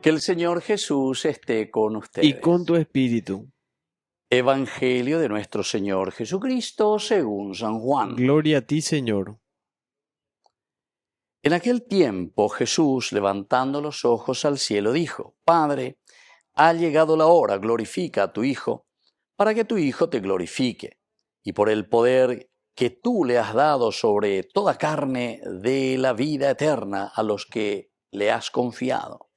Que el Señor Jesús esté con y con ustedes. tu espíritu. Evangelio de nuestro Señor Jesucristo según San Juan. Gloria a ti, Señor. En aquel tiempo Jesús, levantando los ojos al cielo, dijo: Padre, ha llegado la hora, glorifica a tu Hijo, para que tu Hijo te glorifique, y por el poder que tú le has dado sobre toda carne, dé la vida eterna a los que le has confiado.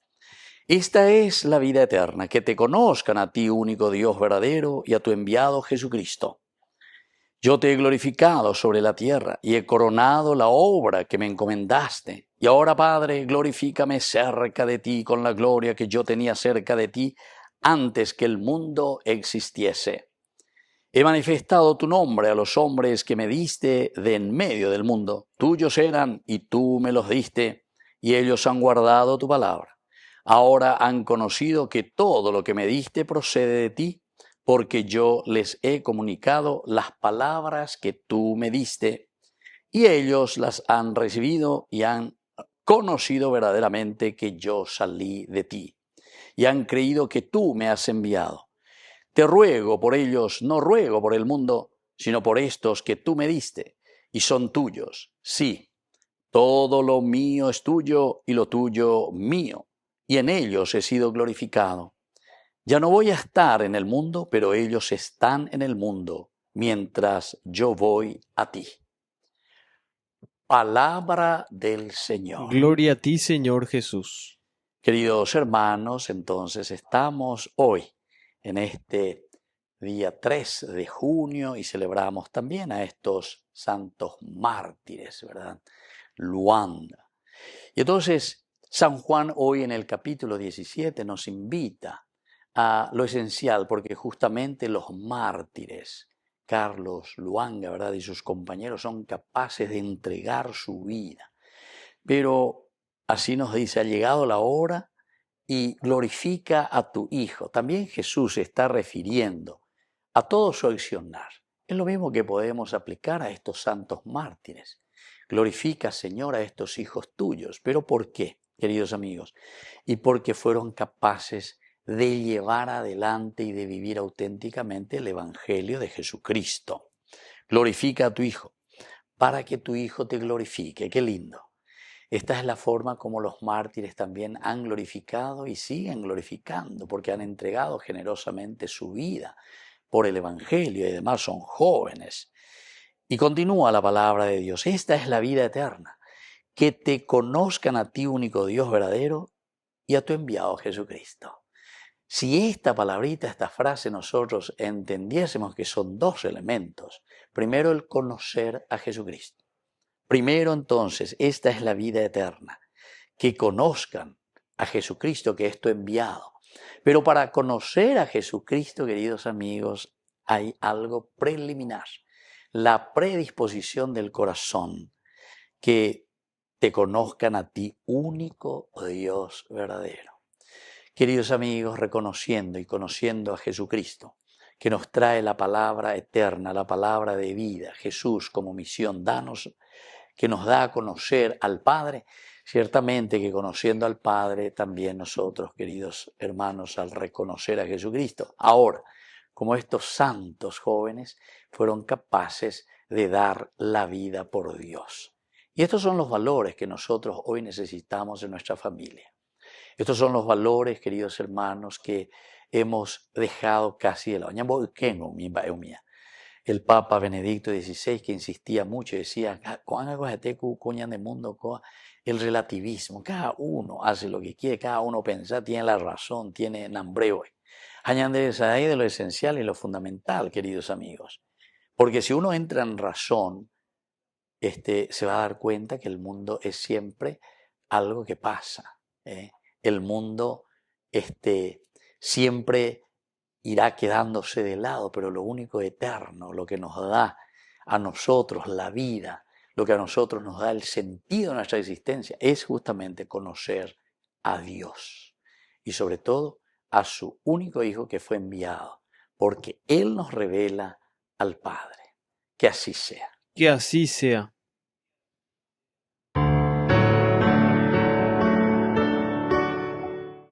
Esta es la vida eterna, que te conozcan a ti, único Dios verdadero, y a tu enviado Jesucristo. Yo te he glorificado sobre la tierra y he coronado la obra que me encomendaste. Y ahora, Padre, glorifícame cerca de ti con la gloria que yo tenía cerca de ti antes que el mundo existiese. He manifestado tu nombre a los hombres que me diste de en medio del mundo. Tuyos eran y tú me los diste, y ellos han guardado tu palabra. Ahora han conocido que todo lo que me diste procede de ti, porque yo les he comunicado las palabras que tú me diste, y ellos las han recibido y han conocido verdaderamente que yo salí de ti, y han creído que tú me has enviado. Te ruego por ellos, no ruego por el mundo, sino por estos que tú me diste, y son tuyos. Sí, todo lo mío es tuyo y lo tuyo mío, y en ellos he sido glorificado. Ya no voy a estar en el mundo, pero ellos están en el mundo, mientras yo voy a ti. Palabra del Señor. Gloria a ti, Señor Jesús. Queridos hermanos, entonces estamos hoy en este día 3 de junio y celebramos también a estos santos mártires, ¿verdad? Luanda. Y entonces San Juan hoy en el capítulo 17 nos invita a lo esencial, porque justamente los mártires, Carlos Luanga, ¿verdad? Y sus compañeros son capaces de entregar su vida. Pero así nos dice, ha llegado la hora y glorifica a tu Hijo. También Jesús se está refiriendo a todo su accionar. Es lo mismo que podemos aplicar a estos santos mártires. Glorifica, Señor, a estos hijos tuyos. ¿Pero por qué, queridos amigos? Y porque fueron capaces de llevar adelante y de vivir auténticamente el Evangelio de Jesucristo. Glorifica a tu Hijo, para que tu Hijo te glorifique. Qué lindo. Esta es la forma como los mártires también han glorificado y siguen glorificando, porque han entregado generosamente su vida por el Evangelio y además son jóvenes. Y continúa la palabra de Dios. Esta es la vida eterna, que te conozcan a ti, único Dios verdadero, y a tu enviado Jesucristo. Si esta palabrita, esta frase, nosotros entendiésemos que son dos elementos. Primero, el conocer a Jesucristo. Primero, entonces, esta es la vida eterna, que conozcan a Jesucristo, que es tu enviado. Pero para conocer a Jesucristo, queridos amigos, hay algo preliminar, la predisposición del corazón, que te conozcan a ti, único Dios verdadero. Queridos amigos, reconociendo y conociendo a Jesucristo, que nos trae la palabra eterna, la palabra de vida, Jesús como misión, que nos da a conocer al Padre, ciertamente que conociendo al Padre también nosotros, queridos hermanos, al reconocer a Jesucristo. Ahora, como estos santos jóvenes fueron capaces de dar la vida por Dios. Y estos son los valores que nosotros hoy necesitamos en nuestra familia. Estos son los valores, queridos hermanos, que hemos dejado casi de lado. El Papa Benedicto XVI, que insistía mucho, decía, el relativismo, cada uno hace lo que quiere, cada uno piensa, tiene la razón, tiene nambreo. Añades ahí de lo esencial y lo fundamental, queridos amigos. Porque si uno entra en razón, se va a dar cuenta que el mundo es siempre algo que pasa. El mundo siempre irá quedándose de lado, pero lo único eterno, lo que nos da a nosotros la vida, lo que a nosotros nos da el sentido de nuestra existencia, es justamente conocer a Dios y sobre todo a su único Hijo que fue enviado, porque Él nos revela al Padre. Que así sea. Que así sea.